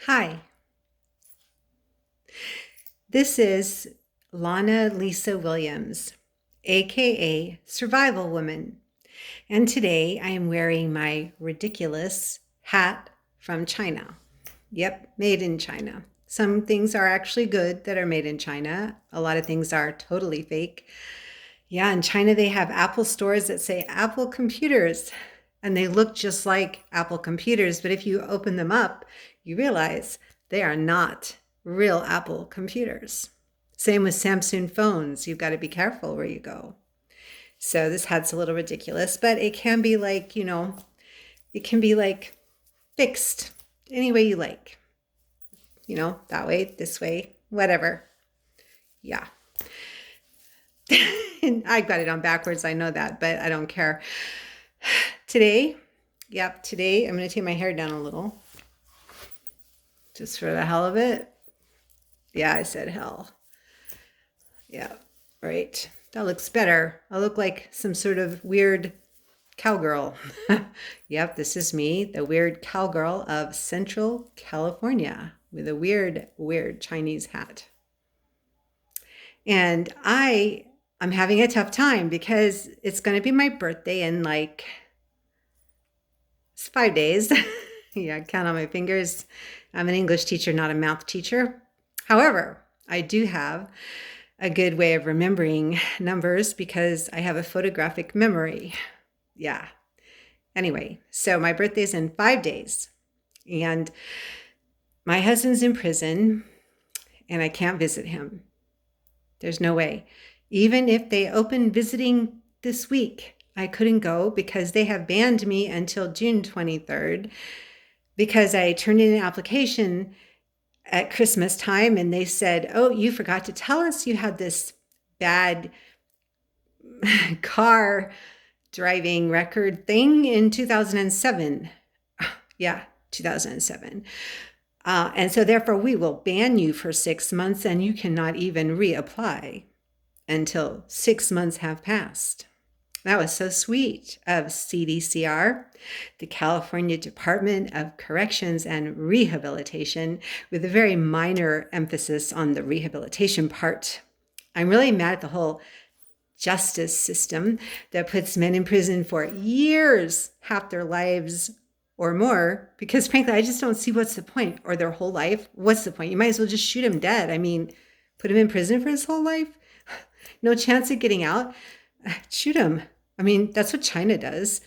Hi, this is Lana Lisa Williams, aka Survival Woman, and today I am wearing my ridiculous hat from China. Yep, made in China. Some things are actually good that are made in China. A lot of things are totally fake. Yeah, in China they have Apple stores that say Apple computers, and they look just like Apple computers, but if you open them up, you realize they are not real Apple computers. Same with Samsung phones. You've got to be careful where you go. So this hat's a little ridiculous, but it can be like, it can be like fixed any way you like. That way, this way, whatever. Yeah. And I got it on backwards. I know that, but I don't care. Today, today I'm going to take my hair down a little just for the hell of it. Yeah, I said hell. Yeah, right. That looks better. I look like some sort of weird cowgirl. Yep, this is me, the weird cowgirl of Central California with a weird, weird Chinese hat. And I'm having a tough time because it's going to be my birthday in like it's 5 days. Yeah, count on my fingers. I'm an English teacher, not a math teacher. However, I do have a good way of remembering numbers because I have a photographic memory. Yeah. Anyway, so my birthday's in 5 days, and my husband's in prison, and I can't visit him. There's no way. Even if they open visiting this week, I couldn't go because they have banned me until June 23rd because I turned in an application at Christmas time and they said, "Oh, you forgot to tell us you had this bad car driving record thing in 2007." Yeah, 2007. And so therefore we will ban you for 6 months and you cannot even reapply until 6 months have passed. That was so sweet of CDCR, the California Department of Corrections and Rehabilitation, with a very minor emphasis on the rehabilitation part. I'm really mad at the whole justice system that puts men in prison for years, half their lives or more, because frankly, I just don't see what's the point, or their whole life. What's the point? You might as well just shoot him dead. I mean, put him in prison for his whole life? No chance of getting out? Shoot him. I mean, that's what China does.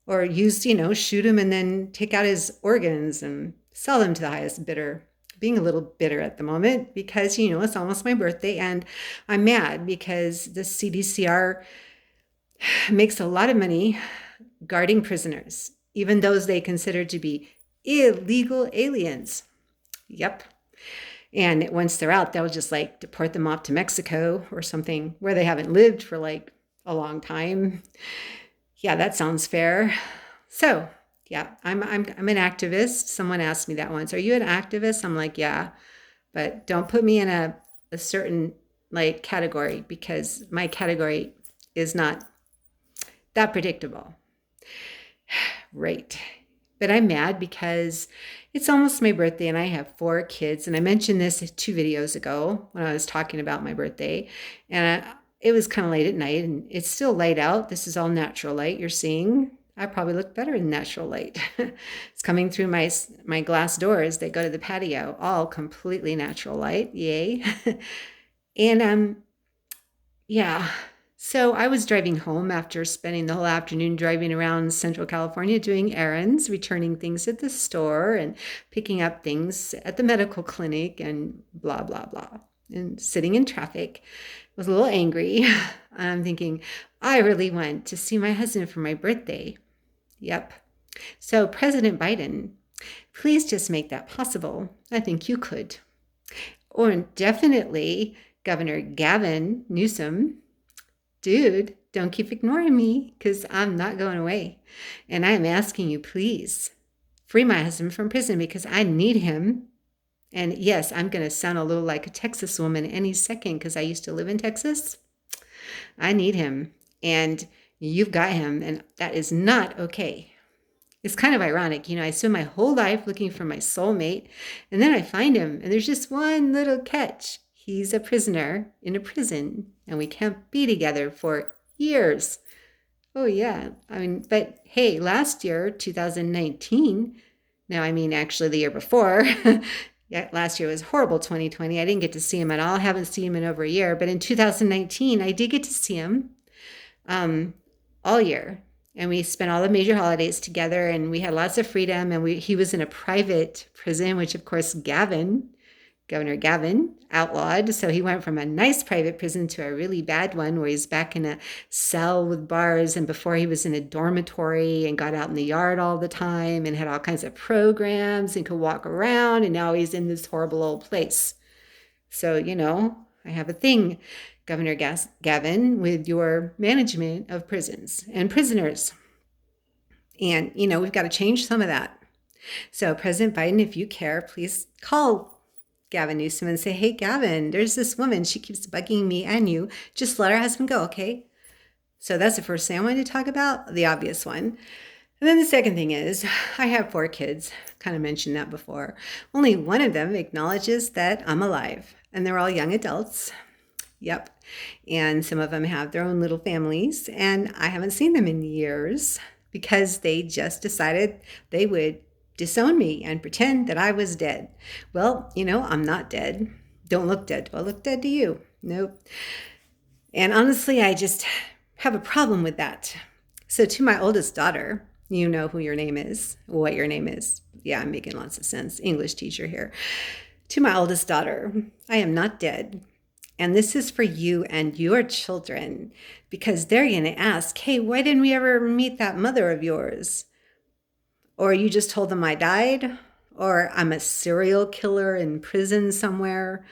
Or shoot him and then take out his organs and sell them to the highest bidder. Being a little bitter at the moment because, it's almost my birthday and I'm mad because the CDCR makes a lot of money guarding prisoners, even those they consider to be illegal aliens. Yep. And once they're out, they'll just like deport them off to Mexico or something where they haven't lived for like a long time. Yeah, that sounds fair. So, yeah, I'm an activist. Someone asked me that once. Are you an activist? I'm like, yeah, but don't put me in a certain like category because my category is not that predictable. Right. But I'm mad because it's almost my birthday and I have 4 kids. And I mentioned this 2 videos ago when I was talking about my birthday. And it was kind of late at night and it's still light out. This is all natural light you're seeing. I probably look better in natural light. It's coming through my glass doors that go to the patio, all completely natural light. Yay. And yeah. So I was driving home after spending the whole afternoon driving around Central California doing errands, returning things at the store and picking up things at the medical clinic and blah, blah, blah. And sitting in traffic. I was a little angry. I'm thinking, I really want to see my husband for my birthday. Yep. So President Biden, please just make that possible. I think you could. Or definitely Governor Gavin Newsom. Dude, don't keep ignoring me because I'm not going away. And I'm asking you, please, free my husband from prison because I need him. And yes, I'm going to sound a little like a Texas woman any second because I used to live in Texas. I need him. And you've got him. And that is not okay. It's kind of ironic. I spend my whole life looking for my soulmate, and then I find him, and there's just one little catch. He's a prisoner in a prison, and we can't be together for years. Oh, yeah. But hey, last year, 2019, actually the year before, yeah, last year was horrible, 2020. I didn't get to see him at all. I haven't seen him in over a year. But in 2019, I did get to see him all year. And we spent all the major holidays together, and we had lots of freedom. And he was in a private prison, which, of course, Governor Gavin outlawed. So he went from a nice private prison to a really bad one where he's back in a cell with bars. And before he was in a dormitory and got out in the yard all the time and had all kinds of programs and could walk around. And now he's in this horrible old place. So, I have a thing, Governor Gavin, with your management of prisons and prisoners. And, we've got to change some of that. So President Biden, if you care, please call Gavin Newsom and say, hey, Gavin, there's this woman. She keeps bugging me and you. Just let her husband go, okay? So that's the first thing I wanted to talk about, the obvious one. And then the second thing is, I have 4 kids. Kind of mentioned that before. Only one of them acknowledges that I'm alive. And they're all young adults. Yep. And some of them have their own little families. And I haven't seen them in years because they just decided they would disown me and pretend that I was dead. Well, I'm not dead. Don't look dead. Do I look dead to you? Nope. And honestly, I just have a problem with that. So to my oldest daughter, you know who your name is, what your name is. Yeah, I'm making lots of sense. English teacher here. To my oldest daughter, I am not dead. And this is for you and your children, because they're going to ask, hey, why didn't we ever meet that mother of yours? Or you just told them I died, or I'm a serial killer in prison somewhere,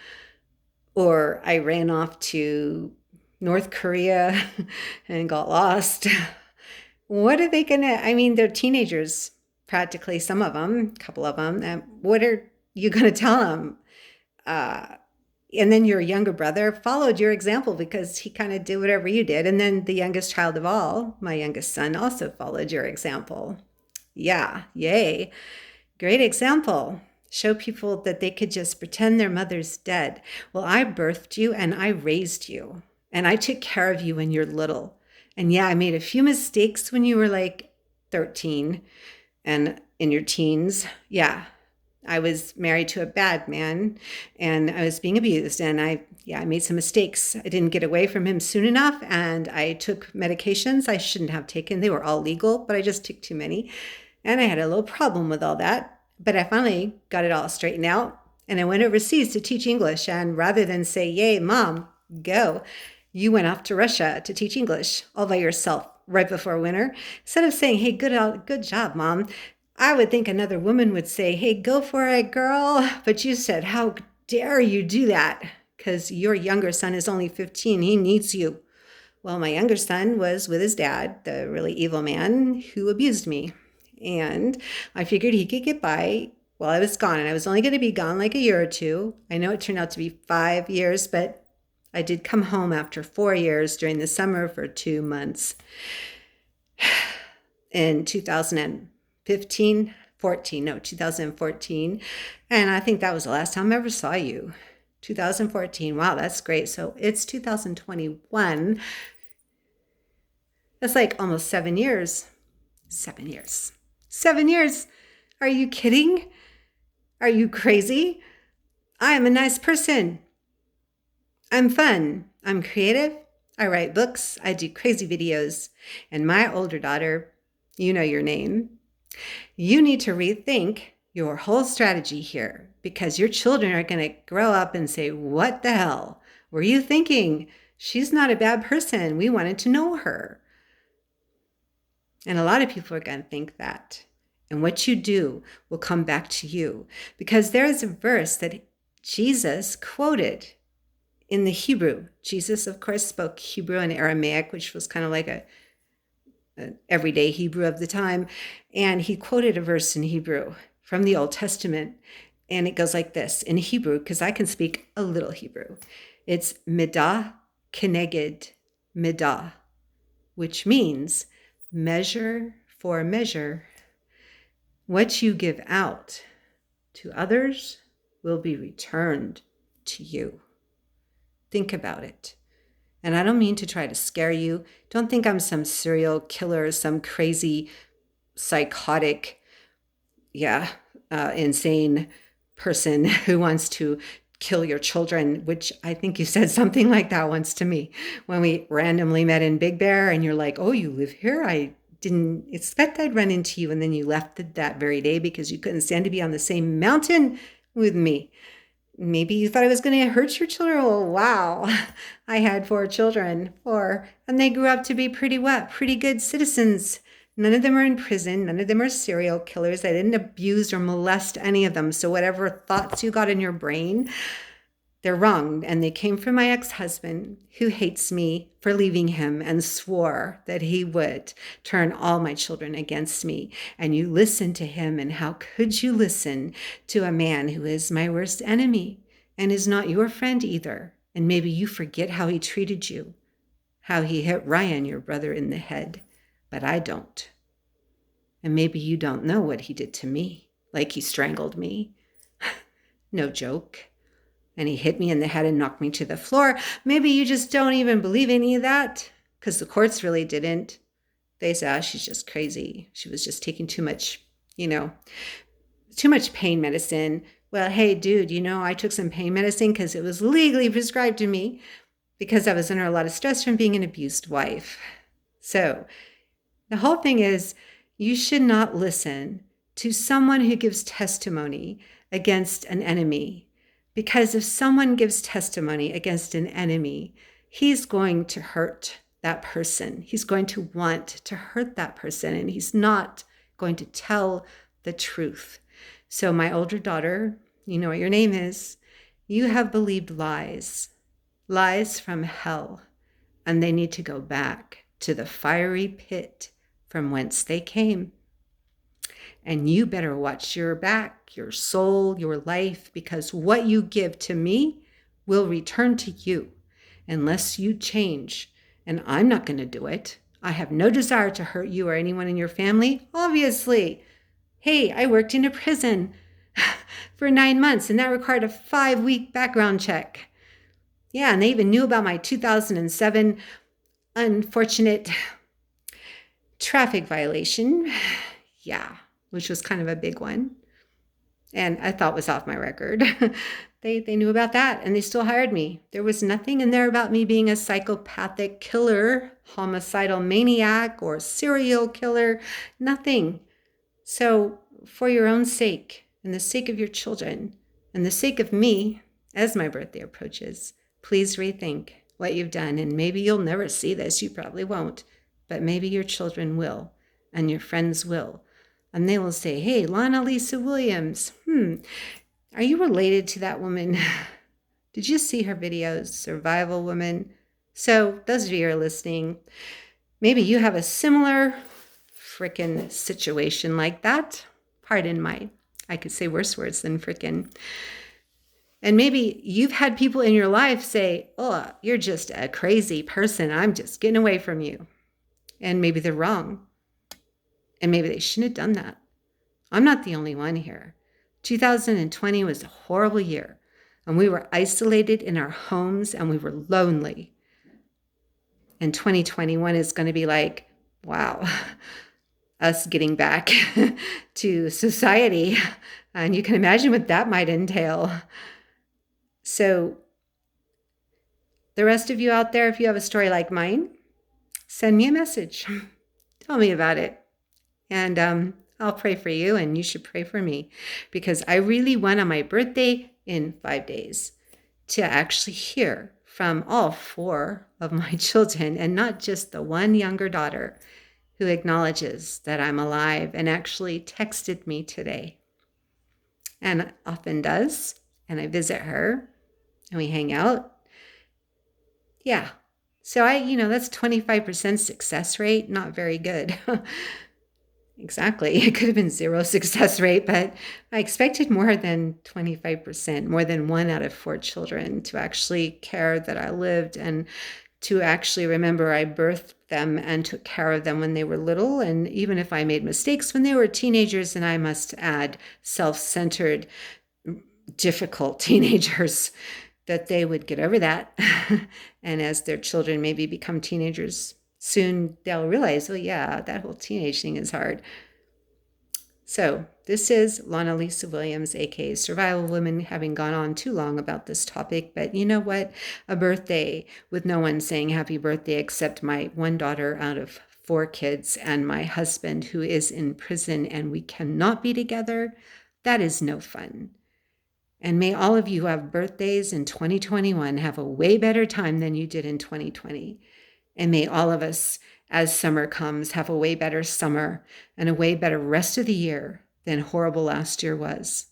or I ran off to North Korea and got lost. What are they they're teenagers, practically, some of them, a couple of them. And what are you going to tell them? And then your younger brother followed your example because he kind of did whatever you did. And then the youngest child of all, my youngest son, also followed your example. Yeah, yay. Great example. Show people that they could just pretend their mother's dead. Well, I birthed you and I raised you and I took care of you when you're little. And yeah, I made a few mistakes when you were like 13 and in your teens. Yeah, I was married to a bad man and I was being abused and I made some mistakes. I didn't get away from him soon enough and I took medications I shouldn't have taken. They were all legal, but I just took too many. And I had a little problem with all that, but I finally got it all straightened out. And I went overseas to teach English. And rather than say, yay, mom, go, you went off to Russia to teach English all by yourself right before winter. Instead of saying, hey, good job, mom. I would think another woman would say, hey, go for it, girl. But you said, how dare you do that? Because your younger son is only 15. He needs you. Well, my younger son was with his dad, the really evil man who abused me. And I figured he could get by while I was gone. And I was only going to be gone like a year or two. I know it turned out to be 5 years, but I did come home after 4 years during the summer for 2 months. In 2014. And I think that was the last time I ever saw you. 2014. Wow, that's great. So it's 2021. That's like almost 7 years. 7 years. 7 years. Are you kidding? Are you crazy? I am a nice person. I'm fun. I'm creative. I write books. I do crazy videos. And my older daughter, you know your name. You need to rethink your whole strategy here because your children are going to grow up and say, what the hell were you thinking? She's not a bad person. We wanted to know her. And a lot of people are going to think that. And what you do will come back to you. Because there is a verse that Jesus quoted in the Hebrew. Jesus, of course, spoke Hebrew and Aramaic, which was kind of like an everyday Hebrew of the time. And he quoted a verse in Hebrew from the Old Testament. And it goes like this in Hebrew, because I can speak a little Hebrew. It's Middah Kinneged Midah, which means measure for measure, What you give out to others will be returned to you. Think about it. And I don't mean to try to scare you. Don't think I'm some serial killer, some crazy, psychotic, insane person who wants to kill your children, which I think you said something like that once to me when we randomly met in Big Bear and you're like, oh, you live here? I didn't expect I'd run into you. And then you left that very day because you couldn't stand to be on the same mountain with me. Maybe you thought I was going to hurt your children. Oh, wow. I had 4 children, and they grew up to be pretty good citizens. None of them are in prison. None of them are serial killers. I didn't abuse or molest any of them. So whatever thoughts you got in your brain, they're wrong. And they came from my ex-husband who hates me for leaving him and swore that he would turn all my children against me. And you listened to him. And how could you listen to a man who is my worst enemy and is not your friend either? And maybe you forget how he treated you, how he hit Ryan, your brother, in the head. But I don't. And maybe you don't know what he did to me, like he strangled me. No joke. And he hit me in the head and knocked me to the floor. Maybe you just don't even believe any of that, because the courts really didn't. They said, she's just crazy. She was just taking too much pain medicine. Well, hey, dude, I took some pain medicine because it was legally prescribed to me because I was under a lot of stress from being an abused wife. So the whole thing is, you should not listen to someone who gives testimony against an enemy, because if someone gives testimony against an enemy, he's going to hurt that person. He's going to want to hurt that person, and he's not going to tell the truth. So my older daughter, you know what your name is, you have believed lies from hell, and they need to go back to the fiery pit from whence they came. And you better watch your back, your soul, your life, because what you give to me will return to you unless you change. And I'm not going to do it. I have no desire to hurt you or anyone in your family, obviously. Hey, I worked in a prison for 9 months, and that required a 5-week background check. Yeah, and they even knew about my 2007 unfortunate traffic violation. Yeah, which was kind of a big one. And I thought was off my record. They knew about that, and they still hired me. There was nothing in there about me being a psychopathic killer, homicidal maniac, or serial killer. Nothing. So for your own sake, and the sake of your children, and the sake of me, as my birthday approaches, please rethink what you've done. And maybe you'll never see this. You probably won't. But maybe your children will, and your friends will. And they will say, hey, Lana Lisa Williams, are you related to that woman? Did you see her videos, Survival Woman? So those of you who are listening, maybe you have a similar frickin' situation like that. Pardon I could say worse words than frickin'. And maybe you've had people in your life say, oh, you're just a crazy person. I'm just getting away from you. And maybe they're wrong. And maybe they shouldn't have done that. I'm not the only one here. 2020 was a horrible year, and we were isolated in our homes, and we were lonely. And 2021 is going to be like, wow, us getting back to society. And you can imagine what that might entail. So the rest of you out there, if you have a story like mine, send me a message. Tell me about it. And I'll pray for you, and you should pray for me, because I really want on my birthday in 5 days to actually hear from all 4 of my children, and not just the one younger daughter who acknowledges that I'm alive and actually texted me today, and often does. And I visit her and we hang out. Yeah. So that's 25% success rate. Not very good. Exactly. It could have been 0 success rate, but I expected more than 25%, more than 1 out of 4 children to actually care that I lived and to actually remember I birthed them and took care of them when they were little. And even if I made mistakes when they were teenagers, and I must add, self-centered, difficult teenagers, that they would get over that. And as their children maybe become teenagers, soon they'll realize, well, yeah, that whole teenage thing is hard. So this is Lana Lisa Williams, aka Survival Woman, having gone on too long about this topic. But you know what? A birthday with no one saying happy birthday except my one daughter out of 4 kids and my husband who is in prison, and we cannot be together. That is no fun. And may all of you who have birthdays in 2021 have a way better time than you did in 2020. And may all of us, as summer comes, have a way better summer and a way better rest of the year than horrible last year was.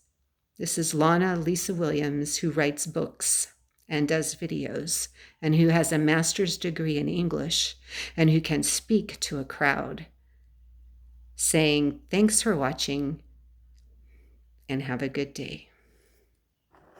This is Lana Lisa Williams, who writes books and does videos, and who has a master's degree in English, and who can speak to a crowd, saying thanks for watching and have a good day.